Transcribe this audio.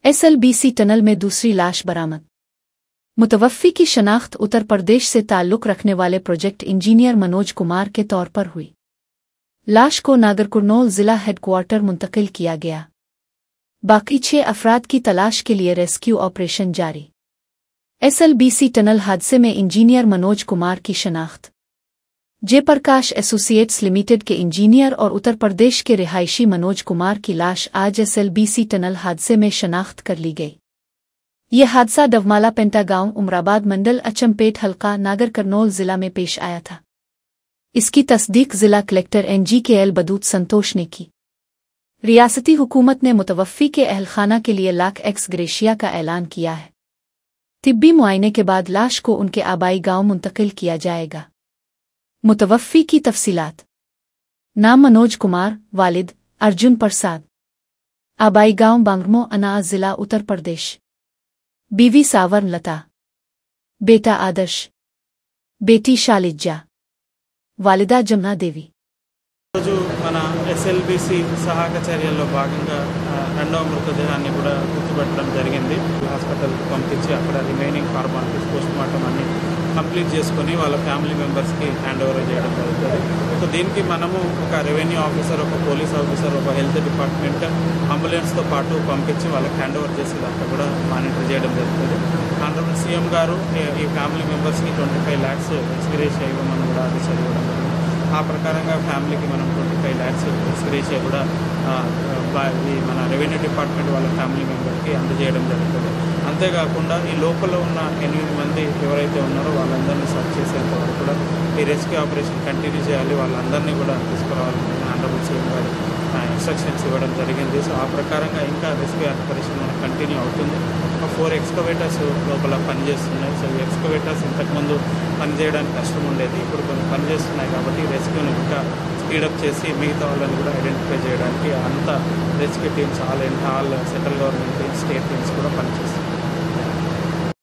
SLBC tunnel में दूसरी लाश बरामद। मुतवफ़्फ़ी की शनाख्त उत्तर प्रदेश से ताल्लुक़ रखने वाले प्रोजेक्ट इंजीनियर मनोज कुमार के तौर पर हुई। लाश को नागरकुरनोल ज़िला हेडक्वार्टर मुंतकिल किया गया। बाकी 6 अफराद की तलाश के लिए रेस्क्यू ऑपरेशन जारी। SLBC टनल हादसे में इंजीनियर मनोज कुमार की शनाख्त। जयप्रकाश एसोसिएट्स लिमिटेड के इंजीनियर और उत्तर प्रदेश के रिहायशी मनोज कुमार की लाश आज SLBC टनल हादसे में शनाख्त कर ली गई। ये हादसा डवमाला पेंटा गांव उमराबाद मंडल अचमपेट हल्का नागरकरनोल जिला में पेश आया था। इसकी तस्दीक जिला कलेक्टर NGKL बदूत संतोष ने की। रियासती हुकूमत ने मुतवफ़्फ़ी के अहलखाना के लिए लाख एक्स ग्रेशिया का ऐलान किया है। तिब्बी मुआयने के बाद लाश को उनके आबाई गांव मुंतकिल किया जाएगा। मुतवफ़्फ़ी की तफसीलात। नाम मनोज कुमार, वालिद अर्जुन प्रसाद, आबाई गांव बांगरमो अनाज जिला उत्तर प्रदेश, बीवी सावर्ण लता, बेटा आदर्श, बेटी शालिज्जा, वालिदा जमुना देवी। రోజు మన SLBC సహాయక చర్యల్లో భాగంగా రెండవ మృతదేహాన్ని కూడా గుర్తుపట్టడం జరిగింది. హాస్పిటల్కి పంపించి అక్కడ రిమైనింగ్ ఫార్మాలిటీస్ పోస్ట్మార్టం అన్ని కంప్లీట్ చేసుకొని వాళ్ళ ఫ్యామిలీ మెంబర్స్కి హ్యాండ్ ఓవర్ చేయడం జరుగుతుంది. సో దీనికి మనము ఒక రెవెన్యూ ఆఫీసర్, ఒక పోలీస్ ఆఫీసర్, ఒక హెల్త్ డిపార్ట్మెంట్ అంబులెన్స్తో పాటు పంపించి వాళ్ళకి హ్యాండ్ ఓవర్ చేసేదాకా కూడా మానిటర్ చేయడం జరుగుతుంది. ఆనరబుల్ CM గారు ఈ ఫ్యామిలీ మెంబర్స్కి 25 lakhs ఎక్స్గ్రేషియా ఇవ్వమని కూడా ఆదేశాలు ఇవ్వడం జరిగింది. ఆ ప్రకారంగా ఫ్యామిలీకి మనం 25 lakhs ఎక్స్గ్రేషియా కూడా మన రెవెన్యూ డిపార్ట్మెంట్ వాళ్ళ ఫ్యామిలీ మెంబర్కి అందజేయడం జరుగుతుంది. అంతేకాకుండా ఈ లోపల ఉన్న 8 మంది ఎవరైతే ఉన్నారో వాళ్ళందరినీ సర్చ్ చేసేంత వరకు కూడా ఈ రెస్క్యూ ఆపరేషన్ కంటిన్యూ చేయాలి, వాళ్ళందరినీ కూడా తీసుకురావాలని ఆనరబుల్ CM గారు ఇన్స్ట్రక్షన్స్ ఇవ్వడం జరిగింది. సో ఆ ప్రకారంగా ఇంకా రెస్క్యూ ఆపరేషన్ మనకు కంటిన్యూ అవుతుంది. 4 ఎక్స్కవేటర్స్ లోపల పనిచేస్తున్నాయి. సో ఈ ఎక్స్కవేటర్స్ ఇంతకుముందు పనిచేయడానికి కష్టం ఉండేది, ఇప్పుడు కొన్ని పనిచేస్తున్నాయి కాబట్టి రెస్క్యూని ఇంకా స్పీడప్ చేసి మిగతా వాళ్ళని కూడా ఐడెంటిఫై చేయడానికి అంతా rescue teams all central government teams, state teams కూడా పనిచేస్తున్నాయి.